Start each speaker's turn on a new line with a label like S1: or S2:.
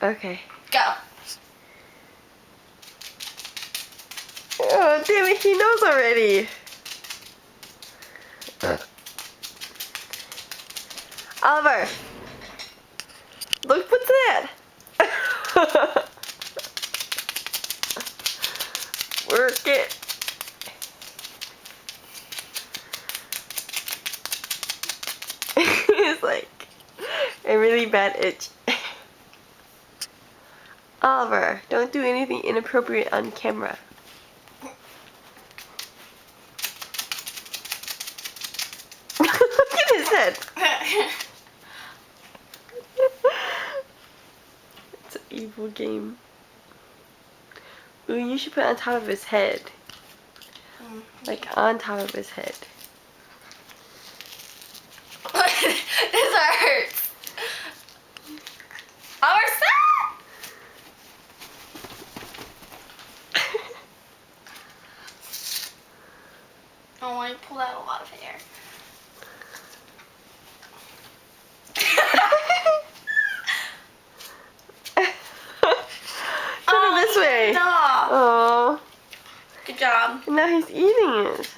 S1: Okay.
S2: Go.
S1: Oh, damn it, he knows already. Oliver. Look, what's that? Work it. It's like a really bad itch. Oliver, don't do anything inappropriate on camera. Look at his head. It's an evil game. Ooh, you should put it on top of his head. Like on top of his head.
S2: This hurts. Our stop! Oh, I pulled out a lot of hair.
S1: Turn it this way.
S2: Stop.
S1: Oh.
S2: Good job.
S1: And now he's eating it.